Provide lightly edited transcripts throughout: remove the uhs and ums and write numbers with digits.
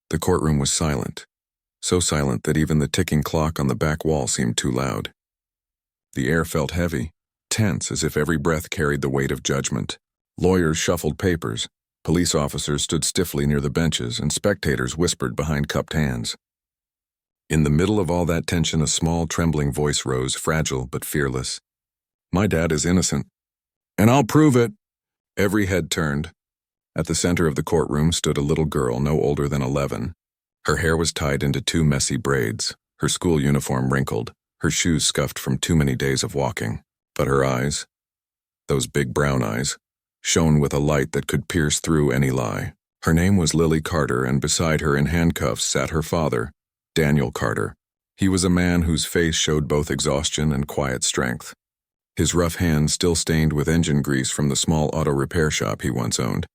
The courtroom was silent, so silent that even the ticking clock on the back wall seemed too loud. The air felt heavy, tense, as if every breath carried the weight of judgment. Lawyers shuffled papers, police officers stood stiffly near the benches, and spectators whispered behind cupped hands. In the middle of all that tension, a small, trembling voice rose, fragile but fearless. "My dad is innocent. And I'll prove it." Every head turned. At the center of the courtroom stood a little girl no older than 11. Her hair was tied into two messy braids, her school uniform wrinkled, her shoes scuffed from too many days of walking. But her eyes, those big brown eyes, shone with a light that could pierce through any lie. Her name was Lily Carter, and beside her in handcuffs sat her father, Daniel Carter. He was a man whose face showed both exhaustion and quiet strength. His rough hands still stained with engine grease from the small auto repair shop he once owned.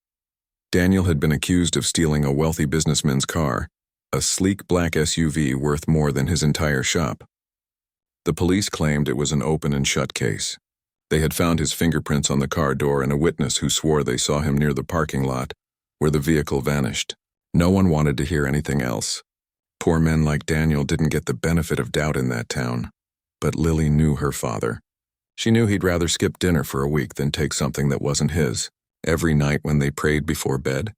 Daniel had been accused of stealing a wealthy businessman's car, a sleek black SUV worth more than his entire shop. The police claimed it was an open and shut case. They had found his fingerprints on the car door and a witness who swore they saw him near the parking lot, where the vehicle vanished. No one wanted to hear anything else. Poor men like Daniel didn't get the benefit of doubt in that town. But Lily knew her father. She knew he'd rather skip dinner for a week than take something that wasn't his. Every night when they prayed before bed,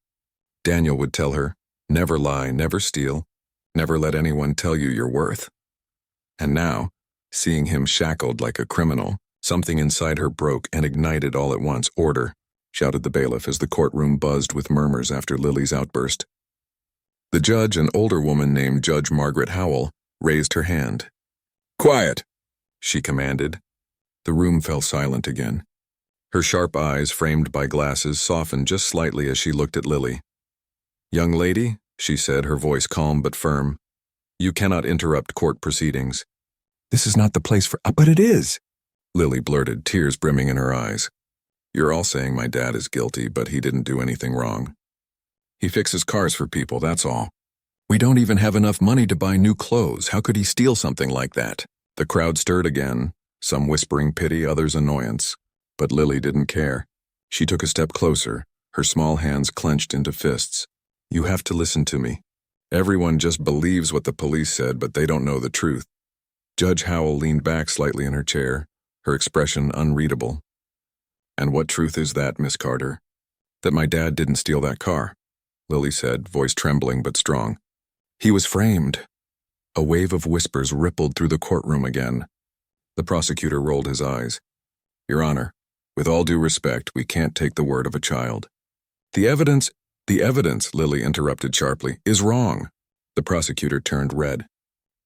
Daniel would tell her, "Never lie, never steal, never let anyone tell you your worth." And now, seeing him shackled like a criminal, something inside her broke and ignited all at once. "Order," shouted the bailiff as the courtroom buzzed with murmurs after Lily's outburst. The judge, an older woman named Judge Margaret Howell, raised her hand. "Quiet," she commanded. The room fell silent again. Her sharp eyes, framed by glasses, softened just slightly as she looked at Lily. "Young lady," she said, her voice calm but firm, "you cannot interrupt court proceedings." "This is not the place for—" "But it is," Lily blurted, tears brimming in her eyes. "You're all saying my dad is guilty, but he didn't do anything wrong. He fixes cars for people, that's all. We don't even have enough money to buy new clothes. How could he steal something like that?" The crowd stirred again, some whispering pity, others annoyance. But Lily didn't care. She took a step closer, her small hands clenched into fists. "You have to listen to me. Everyone just believes what the police said, but they don't know the truth." Judge Howell leaned back slightly in her chair, her expression unreadable. "And what truth is that, Miss Carter?" "That my dad didn't steal that car," Lily said, voice trembling but strong. "He was framed." A wave of whispers rippled through the courtroom again. The prosecutor rolled his eyes. "Your Honor, with all due respect, we can't take the word of a child." The evidence, Lily interrupted sharply, "is wrong." The prosecutor turned red.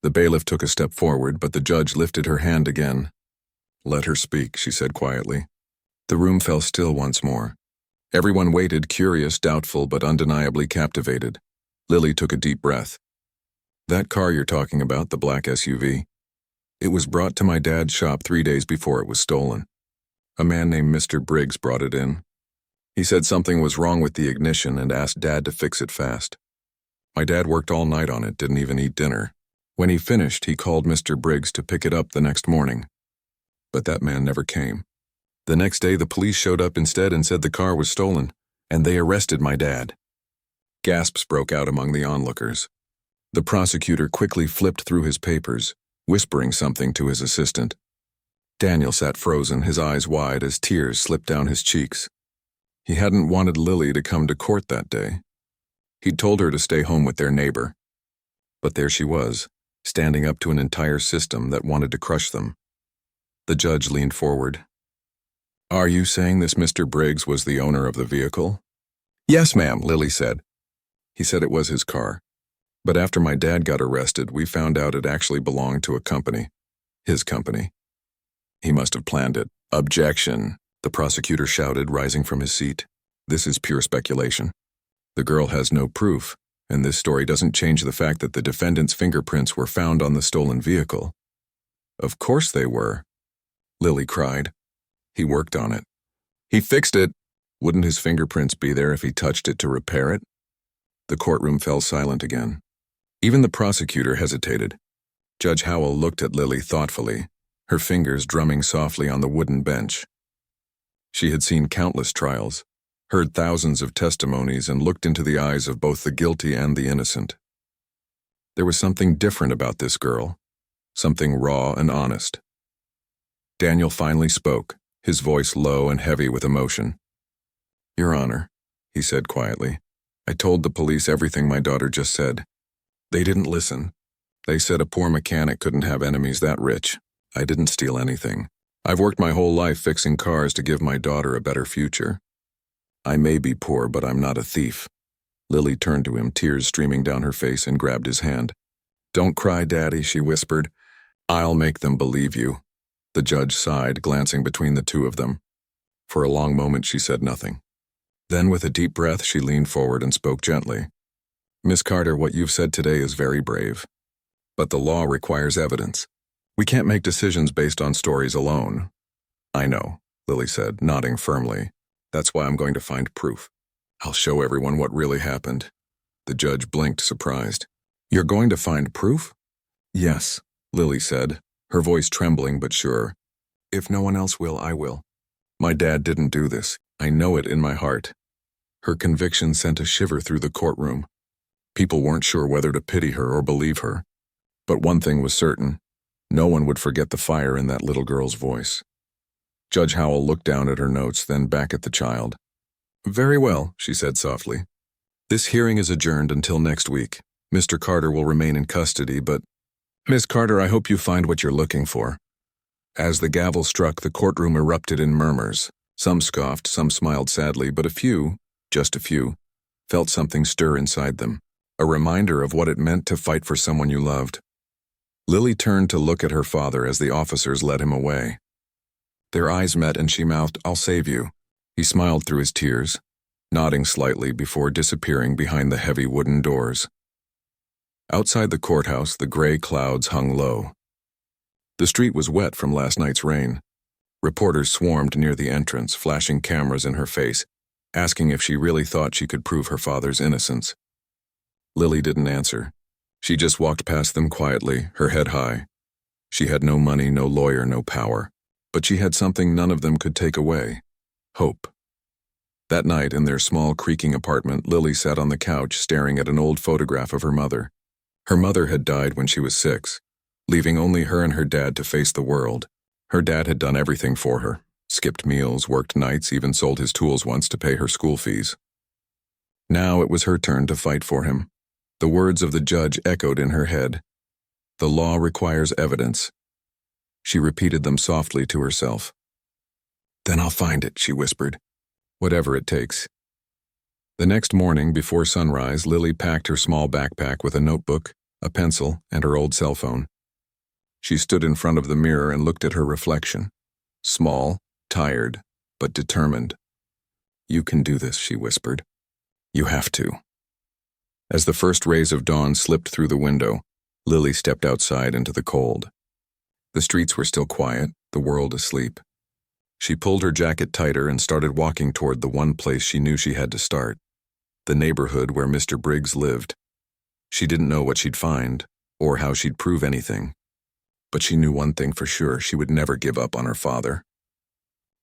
The bailiff took a step forward, but the judge lifted her hand again. "Let her speak," she said quietly. The room fell still once more. Everyone waited, curious, doubtful, but undeniably captivated. Lily took a deep breath. "That car you're talking about, the black SUV, it was brought to my dad's shop 3 days before it was stolen. A man named Mr. Briggs brought it in. He said something was wrong with the ignition and asked Dad to fix it fast. My dad worked all night on it, didn't even eat dinner. When he finished, he called Mr. Briggs to pick it up the next morning. But that man never came. The next day, the police showed up instead and said the car was stolen, and they arrested my dad." Gasps broke out among the onlookers. The prosecutor quickly flipped through his papers, whispering something to his assistant. Daniel sat frozen, his eyes wide as tears slipped down his cheeks. He hadn't wanted Lily to come to court that day. He'd told her to stay home with their neighbor. But there she was, standing up to an entire system that wanted to crush them. The judge leaned forward. "Are you saying this Mr. Briggs was the owner of the vehicle?" "Yes, ma'am," Lily said. "He said it was his car. But after my dad got arrested, we found out it actually belonged to a company. His company. He must have planned it." "Objection," the prosecutor shouted, rising from his seat. "This is pure speculation. The girl has no proof, and this story doesn't change the fact that the defendant's fingerprints were found on the stolen vehicle." "Of course they were," Lily cried. "He worked on it. He fixed it. Wouldn't his fingerprints be there if he touched it to repair it?" The courtroom fell silent again. Even the prosecutor hesitated. Judge Howell looked at Lily thoughtfully, her fingers drumming softly on the wooden bench. She had seen countless trials. heard thousands of testimonies, and looked into the eyes of both the guilty and the innocent. There was something different about this girl, something raw and honest. Daniel finally spoke, his voice low and heavy with emotion. "Your Honor," he said quietly, "I told the police everything my daughter just said. They didn't listen. They said a poor mechanic couldn't have enemies that rich. I didn't steal anything. I've worked my whole life fixing cars to give my daughter a better future. I may be poor, but I'm not a thief." Lily turned to him, tears streaming down her face, and grabbed his hand. "Don't cry, Daddy," she whispered. "I'll make them believe you." The judge sighed, glancing between the two of them. For a long moment she said nothing. Then, with a deep breath, she leaned forward and spoke gently. "Miss Carter, what you've said today is very brave. But the law requires evidence. We can't make decisions based on stories alone." "I know," Lily said, nodding firmly. "That's why I'm going to find proof. I'll show everyone what really happened." The judge blinked, surprised. "You're going to find proof?" "Yes," Lily said, her voice trembling but sure. "If no one else will, I will. My dad didn't do this. I know it in my heart." Her conviction sent a shiver through the courtroom. People weren't sure whether to pity her or believe her. But one thing was certain. No one would forget the fire in that little girl's voice. Judge Howell looked down at her notes, then back at the child. "Very well," she said softly. "This hearing is adjourned until next week. Mr. Carter will remain in custody, but Miss Carter, I hope you find what you're looking for." As the gavel struck, the courtroom erupted in murmurs. Some scoffed, some smiled sadly, but a few, just a few, felt something stir inside them, a reminder of what it meant to fight for someone you loved. Lily turned to look at her father as the officers led him away. Their eyes met and she mouthed, "I'll save you." He smiled through his tears, nodding slightly before disappearing behind the heavy wooden doors. Outside the courthouse, the gray clouds hung low. The street was wet from last night's rain. Reporters swarmed near the entrance, flashing cameras in her face, asking if she really thought she could prove her father's innocence. Lily didn't answer. She just walked past them quietly, her head high. She had no money, no lawyer, no power, but she had something none of them could take away: hope. That night, in their small, creaking apartment, Lily sat on the couch staring at an old photograph of her mother. Her mother had died when she was 6, leaving only her and her dad to face the world. Her dad had done everything for her, skipped meals, worked nights, even sold his tools once to pay her school fees. Now it was her turn to fight for him. The words of the judge echoed in her head. "The law requires evidence." She repeated them softly to herself. "Then I'll find it," she whispered. "Whatever it takes." The next morning, before sunrise, Lily packed her small backpack with a notebook, a pencil, and her old cell phone. She stood in front of the mirror and looked at her reflection. Small, tired, but determined. "You can do this," she whispered. "You have to." As the first rays of dawn slipped through the window, Lily stepped outside into the cold. The streets were still quiet, the world asleep. She pulled her jacket tighter and started walking toward the one place she knew she had to start: the neighborhood where Mr. Briggs lived. She didn't know what she'd find, or how she'd prove anything. But she knew one thing for sure: she would never give up on her father.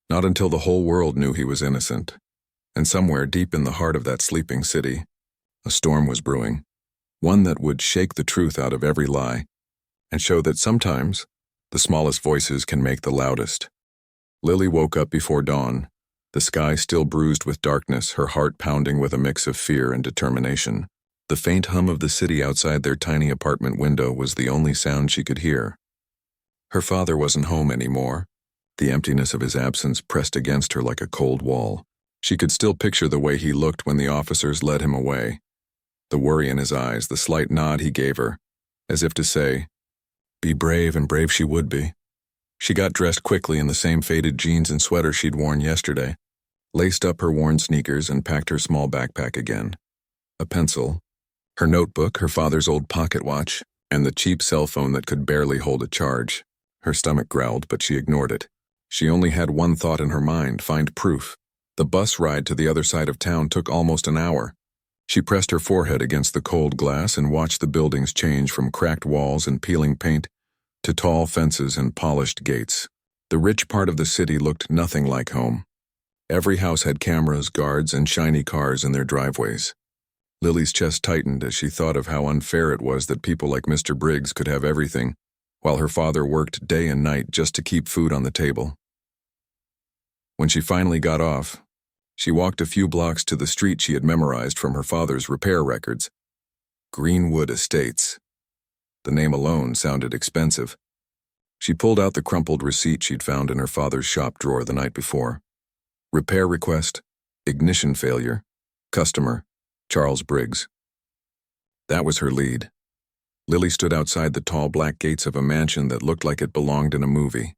Not until the whole world knew he was innocent. And somewhere deep in the heart of that sleeping city, a storm was brewing, one that would shake the truth out of every lie, and show that sometimes the smallest voices can make the loudest. Lily woke up before dawn, the sky still bruised with darkness, her heart pounding with a mix of fear and determination. The faint hum of the city outside their tiny apartment window was the only sound she could hear. Her father wasn't home anymore. The emptiness of his absence pressed against her like a cold wall. She could still picture the way he looked when the officers led him away. The worry in his eyes, the slight nod he gave her, as if to say, "Be brave," and brave she would be. She got dressed quickly in the same faded jeans and sweater she'd worn yesterday, laced up her worn sneakers, and packed her small backpack again. A pencil, her notebook, her father's old pocket watch, and the cheap cell phone that could barely hold a charge. Her stomach growled, but she ignored it. She only had one thought in her mind: find proof. The bus ride to the other side of town took almost an hour. She pressed her forehead against the cold glass and watched the buildings change from cracked walls and peeling paint to tall fences and polished gates. The rich part of the city looked nothing like home. Every house had cameras, guards, and shiny cars in their driveways. Lily's chest tightened as she thought of how unfair it was that people like Mr. Briggs could have everything, while her father worked day and night just to keep food on the table. When she finally got off, she walked a few blocks to the street she had memorized from her father's repair records. Greenwood Estates. The name alone sounded expensive. She pulled out the crumpled receipt she'd found in her father's shop drawer the night before. Repair request, ignition failure, customer, Charles Briggs. That was her lead. Lily stood outside the tall black gates of a mansion that looked like it belonged in a movie.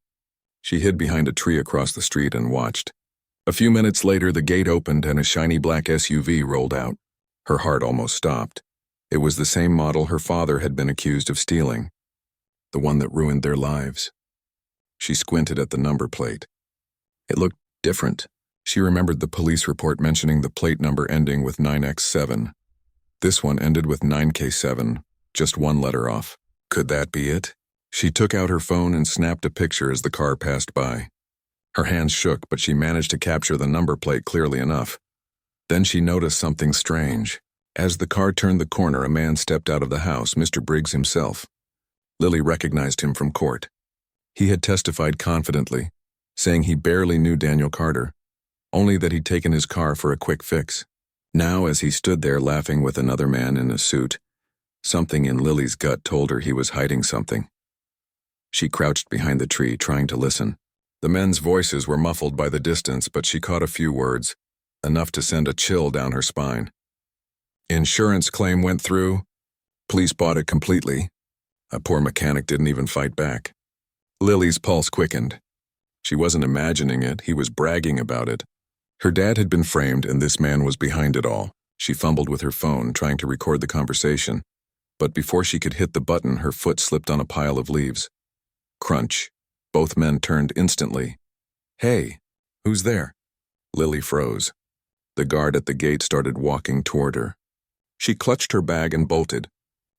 She hid behind a tree across the street and watched. A few minutes later, the gate opened and a shiny black SUV rolled out. Her heart almost stopped. It was the same model her father had been accused of stealing, the one that ruined their lives. She squinted at the number plate. It looked different. She remembered the police report mentioning the plate number ending with 9X7. This one ended with 9K7, just one letter off. Could that be it? She took out her phone and snapped a picture as the car passed by. Her hands shook, but she managed to capture the number plate clearly enough. Then she noticed something strange. As the car turned the corner, a man stepped out of the house, Mr. Briggs himself. Lily recognized him from court. He had testified confidently, saying he barely knew Daniel Carter, only that he'd taken his car for a quick fix. Now, as he stood there laughing with another man in a suit, something in Lily's gut told her he was hiding something. She crouched behind the tree, trying to listen. The men's voices were muffled by the distance, but she caught a few words, enough to send a chill down her spine. Insurance claim went through. Police bought it completely. A poor mechanic didn't even fight back. Lily's pulse quickened. She wasn't imagining it, he was bragging about it. Her dad had been framed and this man was behind it all. She fumbled with her phone, trying to record the conversation. But before she could hit the button, her foot slipped on a pile of leaves. Crunch. Both men turned instantly. Hey, who's there? Lily froze. The guard at the gate started walking toward her. She clutched her bag and bolted.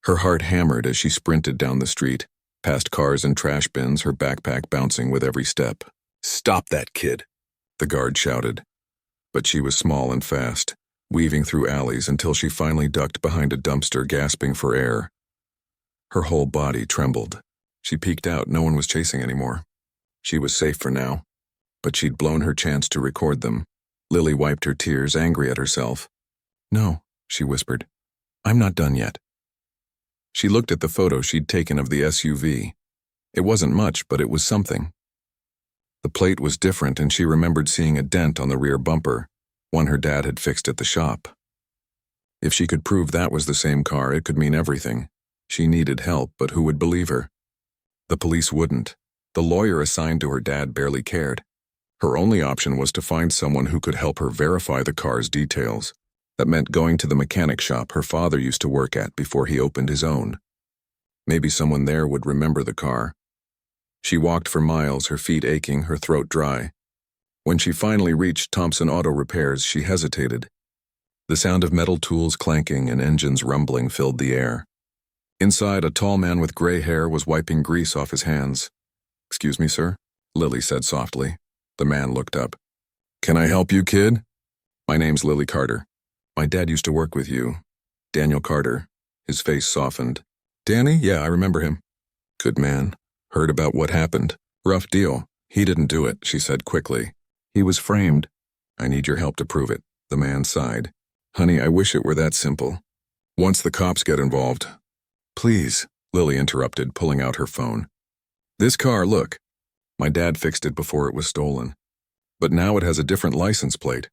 Her heart hammered as she sprinted down the street, past cars and trash bins, her backpack bouncing with every step. "Stop that kid," the guard shouted. But she was small and fast, weaving through alleys until she finally ducked behind a dumpster, gasping for air. Her whole body trembled. She peeked out. No one was chasing anymore. She was safe for now, but she'd blown her chance to record them. Lily wiped her tears, angry at herself. "No," she whispered. "I'm not done yet." She looked at the photo she'd taken of the SUV. It wasn't much, but it was something. The plate was different, and she remembered seeing a dent on the rear bumper, one her dad had fixed at the shop. If she could prove that was the same car, it could mean everything. She needed help, but who would believe her? The police wouldn't. The lawyer assigned to her dad barely cared. Her only option was to find someone who could help her verify the car's details. That meant going to the mechanic shop her father used to work at before he opened his own. Maybe someone there would remember the car. She walked for miles, her feet aching, her throat dry. When she finally reached Thompson Auto Repairs, she hesitated. The sound of metal tools clanking and engines rumbling filled the air. Inside, a tall man with gray hair was wiping grease off his hands. "Excuse me, sir," Lily said softly. The man looked up. "Can I help you, kid?" "My name's Lily Carter. My dad used to work with you. Daniel Carter." His face softened. "Danny? Yeah, I remember him." "Good man. Heard about what happened. Rough deal. He didn't do it," she said quickly. "He was framed. I need your help to prove it." The man sighed. "Honey, I wish it were that simple. Once the cops get involved." "Please," Lily interrupted, pulling out her phone. "This car, look. My dad fixed it before it was stolen. But now it has a different license plate.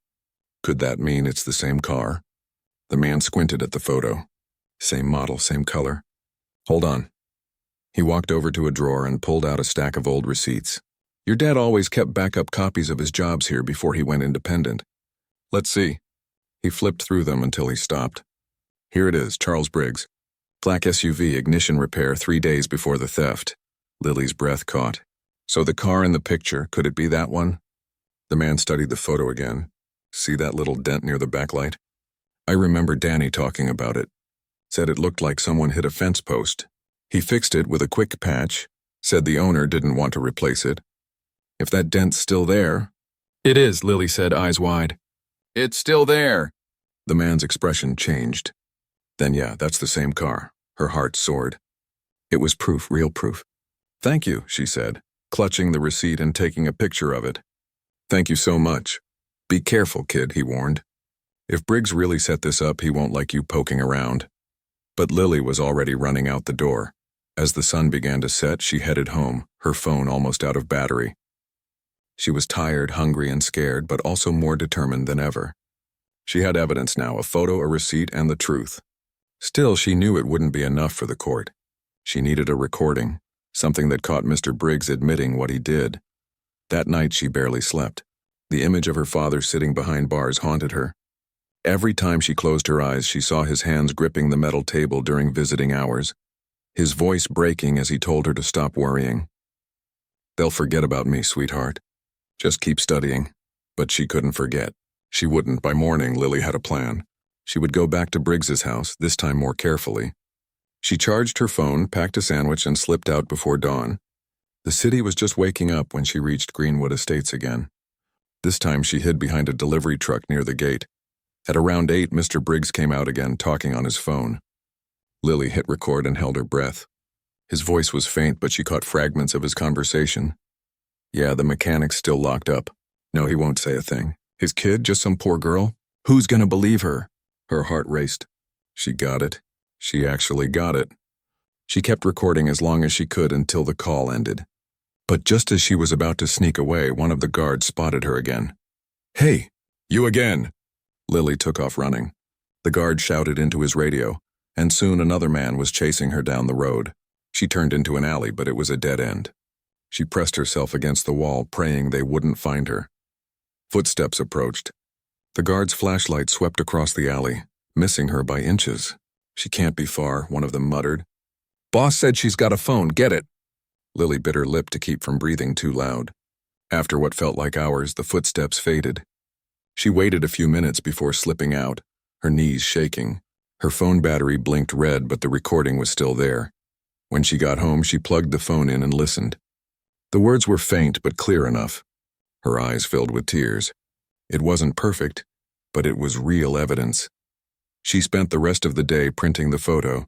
Could that mean it's the same car?" The man squinted at the photo. "Same model, same color. Hold on." He walked over to a drawer and pulled out a stack of old receipts. "Your dad always kept backup copies of his jobs here before he went independent. Let's see." He flipped through them until he stopped. "Here it is, Charles Briggs. Black SUV, ignition repair 3 days before the theft." Lily's breath caught. "So the car in the picture, could it be that one?" The man studied the photo again. "See that little dent near the backlight? I remember Danny talking about it. Said it looked like someone hit a fence post. He fixed it with a quick patch, said the owner didn't want to replace it. If that dent's still there, It is, Lily said, eyes wide. It's still there. The man's expression changed. Then yeah, that's the same car. Her heart soared. It was proof, real proof. Thank you, she said, clutching the receipt and taking a picture of it. Thank you so much. Be careful, kid, he warned. If Briggs really set this up, he won't like you poking around. But Lily was already running out the door. As the sun began to set, she headed home, her phone almost out of battery. She was tired, hungry, and scared, but also more determined than ever. She had evidence now, a photo, a receipt, and the truth. Still, she knew it wouldn't be enough for the court. She needed a recording, something that caught Mr. Briggs admitting what he did. That night she barely slept. The image of her father sitting behind bars haunted her. Every time she closed her eyes, she saw his hands gripping the metal table during visiting hours, his voice breaking as he told her to stop worrying. They'll forget about me, sweetheart. Just keep studying. But she couldn't forget. She wouldn't. By morning, Lily had a plan. She would go back to Briggs's house, this time more carefully. She charged her phone, packed a sandwich, and slipped out before dawn. The city was just waking up when she reached Greenwood Estates again. This time she hid behind a delivery truck near the gate. At around 8, Mr. Briggs came out again, talking on his phone. Lily hit record and held her breath. His voice was faint, but she caught fragments of his conversation. Yeah, the mechanic's still locked up. No, he won't say a thing. His kid, just some poor girl? Who's gonna believe her? Her heart raced. She got it. She actually got it. She kept recording as long as she could until the call ended. But just as she was about to sneak away, one of the guards spotted her again. Hey, you again! Lily took off running. The guard shouted into his radio, and soon another man was chasing her down the road. She turned into an alley, but it was a dead end. She pressed herself against the wall, praying they wouldn't find her. Footsteps approached. The guard's flashlight swept across the alley, missing her by inches. She can't be far, one of them muttered. Boss said she's got a phone, get it. Lily bit her lip to keep from breathing too loud. After what felt like hours, the footsteps faded. She waited a few minutes before slipping out, her knees shaking. Her phone battery blinked red, but the recording was still there. When she got home, she plugged the phone in and listened. The words were faint but clear enough. Her eyes filled with tears. It wasn't perfect, but it was real evidence. She spent the rest of the day printing the photo,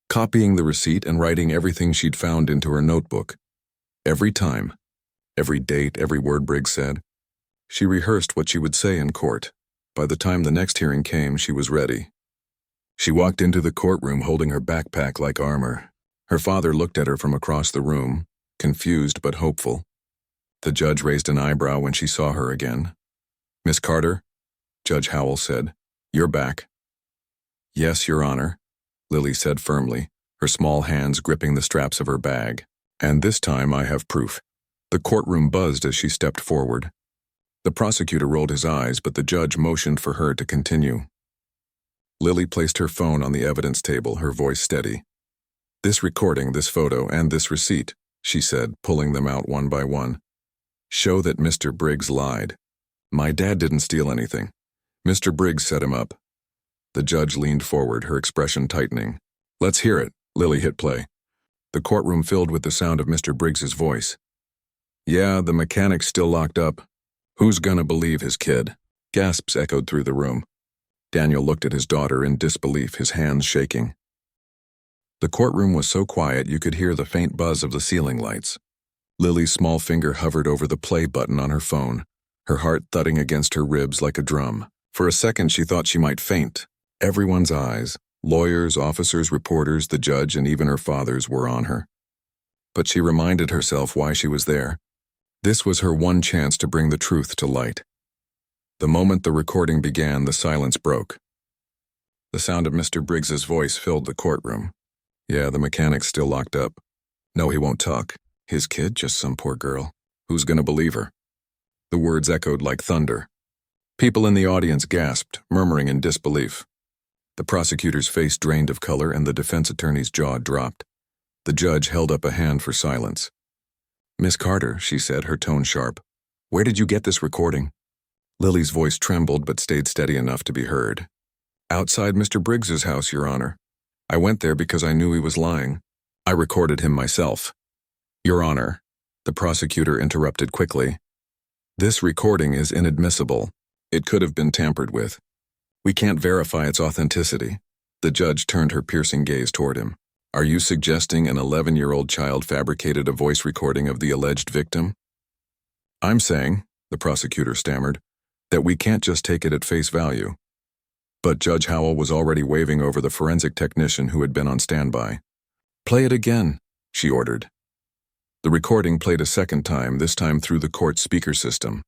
copying the receipt and writing everything she'd found into her notebook. Every time, every date, every word Briggs said. She rehearsed what she would say in court. By the time the next hearing came, she was ready. She walked into the courtroom holding her backpack like armor. Her father looked at her from across the room, confused but hopeful. The judge raised an eyebrow when she saw her again. Miss Carter, Judge Howell said, you're back. Yes, Your Honor, Lily said firmly, her small hands gripping the straps of her bag. And this time I have proof. The courtroom buzzed as she stepped forward. The prosecutor rolled his eyes, but the judge motioned for her to continue. Lily placed her phone on the evidence table, her voice steady. This recording, this photo, and this receipt, she said, pulling them out one by one, show that Mr. Briggs lied. My dad didn't steal anything. Mr. Briggs set him up. The judge leaned forward, her expression tightening. Let's hear it. Lily hit play. The courtroom filled with the sound of Mr. Briggs's voice. Yeah, the mechanic's still locked up. Who's gonna believe his kid? Gasps echoed through the room. Daniel looked at his daughter in disbelief, his hands shaking. The courtroom was so quiet you could hear the faint buzz of the ceiling lights. Lily's small finger hovered over the play button on her phone, her heart thudding against her ribs like a drum. For a second she thought she might faint. Everyone's eyes, lawyers, officers, reporters, the judge, and even her father's were on her. But she reminded herself why she was there. This was her one chance to bring the truth to light. The moment the recording began, the silence broke. The sound of Mr. Briggs's voice filled the courtroom. Yeah, the mechanic's still locked up. No, he won't talk. His kid, just some poor girl. Who's gonna believe her? The words echoed like thunder. People in the audience gasped, murmuring in disbelief. The prosecutor's face drained of color and the defense attorney's jaw dropped. The judge held up a hand for silence. Miss Carter, she said, her tone sharp. Where did you get this recording? Lily's voice trembled but stayed steady enough to be heard. Outside Mr. Briggs's house, Your Honor. I went there because I knew he was lying. I recorded him myself. Your Honor, the prosecutor interrupted quickly. This recording is inadmissible. It could have been tampered with. We can't verify its authenticity. The judge turned her piercing gaze toward him. Are you suggesting an 11-year-old child fabricated a voice recording of the alleged victim? I'm saying, the prosecutor stammered, that we can't just take it at face value. But Judge Howell was already waving over the forensic technician who had been on standby. Play it again, she ordered. The recording played a second time, this time through the court speaker system.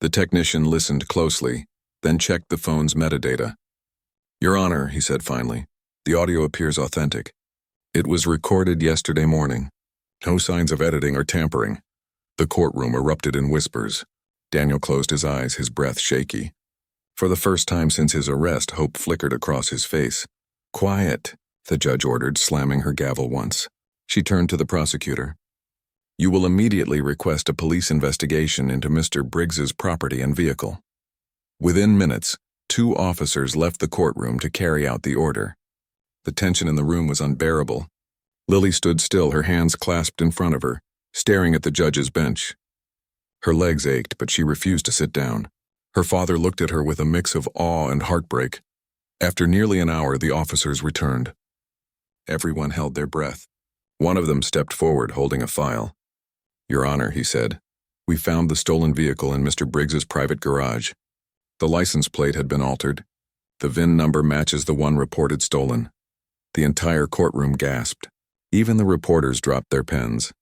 The technician listened closely, then checked the phone's metadata. Your Honor, he said finally, the audio appears authentic. It was recorded yesterday morning. No signs of editing or tampering. The courtroom erupted in whispers. Daniel closed his eyes, his breath shaky. For the first time since his arrest, hope flickered across his face. Quiet, the judge ordered, slamming her gavel once. She turned to the prosecutor. You will immediately request a police investigation into Mr. Briggs's property and vehicle. Within minutes, 2 officers left the courtroom to carry out the order. The tension in the room was unbearable. Lily stood still, her hands clasped in front of her, staring at the judge's bench. Her legs ached, but she refused to sit down. Her father looked at her with a mix of awe and heartbreak. After nearly an hour, the officers returned. Everyone held their breath. One of them stepped forward, holding a file. Your Honor, he said, we found the stolen vehicle in Mr. Briggs's private garage. The license plate had been altered. The VIN number matches the one reported stolen. The entire courtroom gasped. Even the reporters dropped their pens.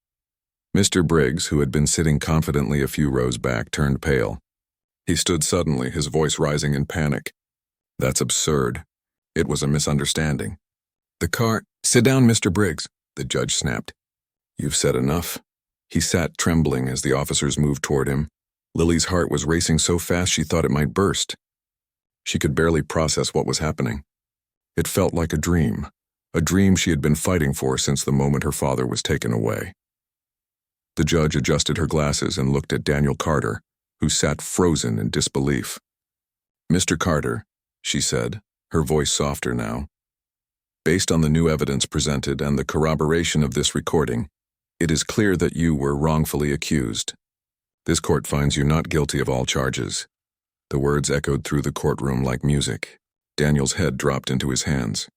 Mr. Briggs, who had been sitting confidently a few rows back, turned pale. He stood suddenly, his voice rising in panic. That's absurd. It was a misunderstanding. Sit down, Mr. Briggs, the judge snapped. You've said enough. He sat trembling as the officers moved toward him. Lily's heart was racing so fast she thought it might burst. She could barely process what was happening. It felt like a dream she had been fighting for since the moment her father was taken away. The judge adjusted her glasses and looked at Daniel Carter, who sat frozen in disbelief. Mr. Carter, she said, her voice softer now. Based on the new evidence presented and the corroboration of this recording, it is clear that you were wrongfully accused. This court finds you not guilty of all charges. The words echoed through the courtroom like music. Daniel's head dropped into his hands.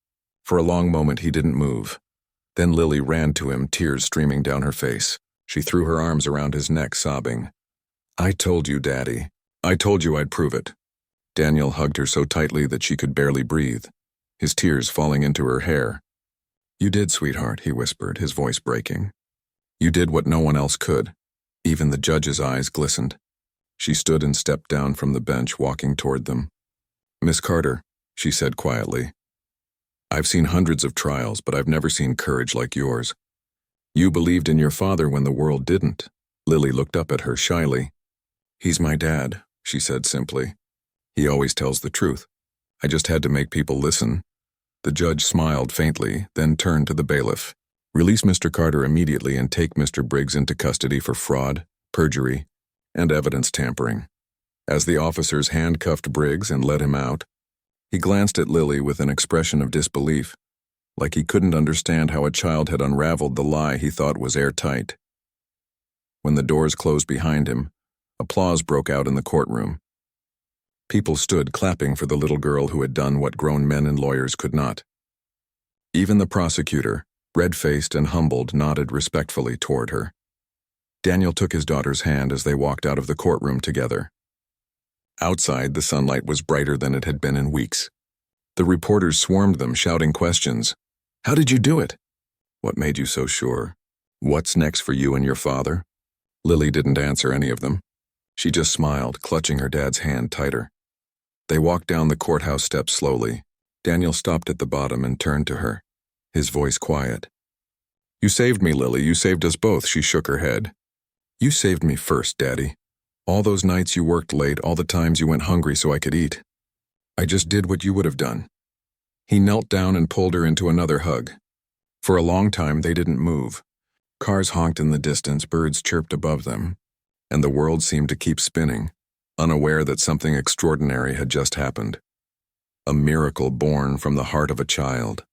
For a long moment he didn't move. Then Lily ran to him, tears streaming down her face. She threw her arms around his neck, sobbing. I told you, Daddy. I told you I'd prove it. Daniel hugged her so tightly that she could barely breathe, his tears falling into her hair. You did, sweetheart, he whispered, his voice breaking. You did what no one else could. Even the judge's eyes glistened. She stood and stepped down from the bench, walking toward them. Miss Carter, she said quietly, I've seen hundreds of trials, but I've never seen courage like yours. You believed in your father when the world didn't. Lily looked up at her shyly. He's my dad, she said simply. He always tells the truth. I just had to make people listen. The judge smiled faintly, then turned to the bailiff. Release Mr. Carter immediately and take Mr. Briggs into custody for fraud, perjury, and evidence tampering. As the officers handcuffed Briggs and let him out, he glanced at Lily with an expression of disbelief, like he couldn't understand how a child had unraveled the lie he thought was airtight. When the doors closed behind him, applause broke out in the courtroom. People stood clapping for the little girl who had done what grown men and lawyers could not. Even the prosecutor, red-faced and humbled, nodded respectfully toward her. Daniel took his daughter's hand as they walked out of the courtroom together. Outside, the sunlight was brighter than it had been in weeks. The reporters swarmed them, shouting questions. How did you do it? What made you so sure? What's next for you and your father? Lily didn't answer any of them. She just smiled, clutching her dad's hand tighter. They walked down the courthouse steps slowly. Daniel stopped at the bottom and turned to her, his voice quiet. You saved me, Lily. You saved us both. She shook her head. You saved me first, Daddy. All those nights you worked late, all the times you went hungry so I could eat. I just did what you would have done. He knelt down and pulled her into another hug. For a long time, they didn't move. Cars honked in the distance, birds chirped above them, and the world seemed to keep spinning, unaware that something extraordinary had just happened. A miracle born from the heart of a child.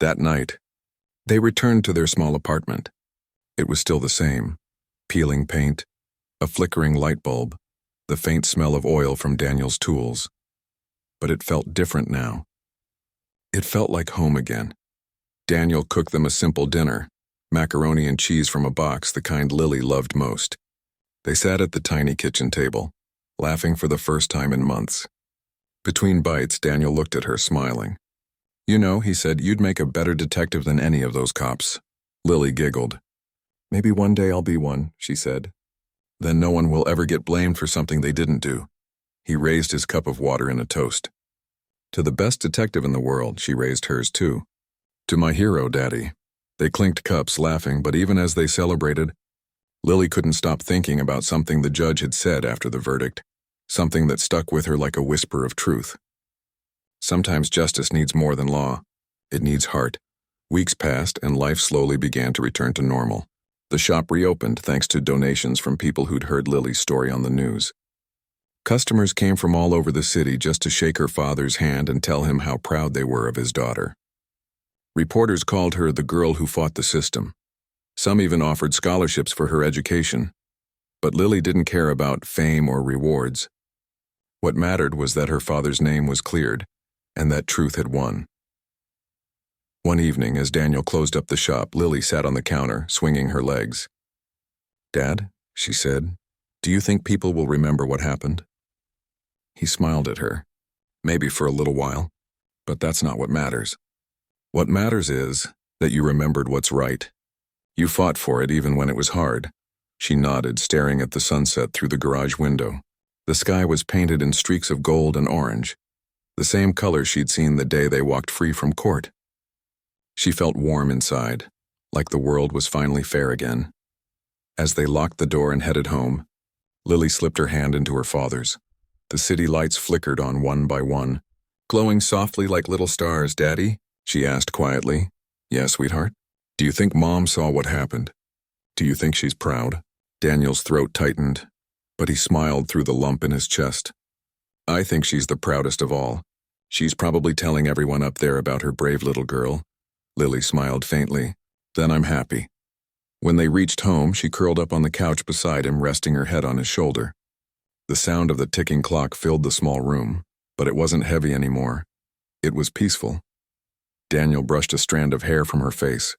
That night, they returned to their small apartment. It was still the same. Peeling paint, A flickering light bulb, the faint smell of oil from Daniel's tools. But it felt different now. It felt like home again. Daniel cooked them a simple dinner, macaroni and cheese from a box, the kind Lily loved most. They sat at the tiny kitchen table, laughing for the first time in months. Between bites, Daniel looked at her, smiling. "You know," he said, "you'd make a better detective than any of those cops." Lily giggled. "Maybe one day I'll be one," she said. "Then no one will ever get blamed for something they didn't do." He raised his cup of water in a toast. "To the best detective in the world," she raised hers too. "To my hero, Daddy." They clinked cups, laughing, but even as they celebrated, Lily couldn't stop thinking about something the judge had said after the verdict, something that stuck with her like a whisper of truth. Sometimes justice needs more than law. It needs heart. Weeks passed, and life slowly began to return to normal. The shop reopened thanks to donations from people who'd heard Lily's story on the news. Customers came from all over the city just to shake her father's hand and tell him how proud they were of his daughter. Reporters called her the girl who fought the system. Some even offered scholarships for her education. But Lily didn't care about fame or rewards. What mattered was that her father's name was cleared, and that truth had won. One evening, as Daniel closed up the shop, Lily sat on the counter, swinging her legs. "Dad," she said, "do you think people will remember what happened?" He smiled at her. "Maybe for a little while, but that's not what matters. What matters is that you remembered what's right. You fought for it even when it was hard." She nodded, staring at the sunset through the garage window. The sky was painted in streaks of gold and orange, the same color she'd seen the day they walked free from court. She felt warm inside, like the world was finally fair again. As they locked the door and headed home, Lily slipped her hand into her father's. The city lights flickered on one by one, glowing softly like little stars. "Daddy?" she asked quietly. "Yeah, sweetheart? Do you think Mom saw what happened? Do you think she's proud?" Daniel's throat tightened, but he smiled through the lump in his chest. "I think she's the proudest of all. She's probably telling everyone up there about her brave little girl." Lily smiled faintly. "Then I'm happy." When they reached home, she curled up on the couch beside him, resting her head on his shoulder. The sound of the ticking clock filled the small room, but it wasn't heavy anymore. It was peaceful. Daniel brushed a strand of hair from her face.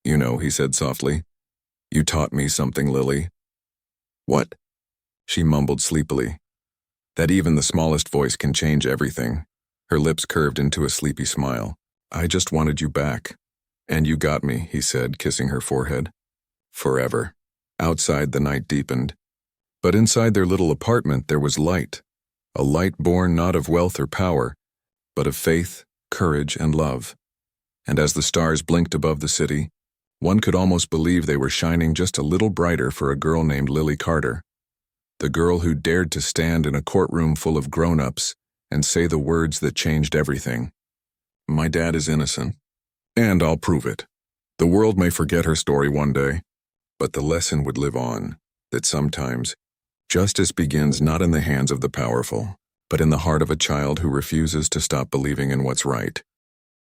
"You know," he said softly, "you taught me something, Lily." "What?" She mumbled sleepily. "That even the smallest voice can change everything." Her lips curved into a sleepy smile. "I just wanted you back. And you got me," he said, kissing her forehead. "Forever." Outside, the night deepened. But inside their little apartment there was light. A light born not of wealth or power, but of faith, courage, and love. And as the stars blinked above the city, one could almost believe they were shining just a little brighter for a girl named Lily Carter. The girl who dared to stand in a courtroom full of grown-ups and say the words that changed everything. "My dad is innocent, and I'll prove it." The world may forget her story one day, but the lesson would live on, that sometimes justice begins not in the hands of the powerful, but in the heart of a child who refuses to stop believing in what's right.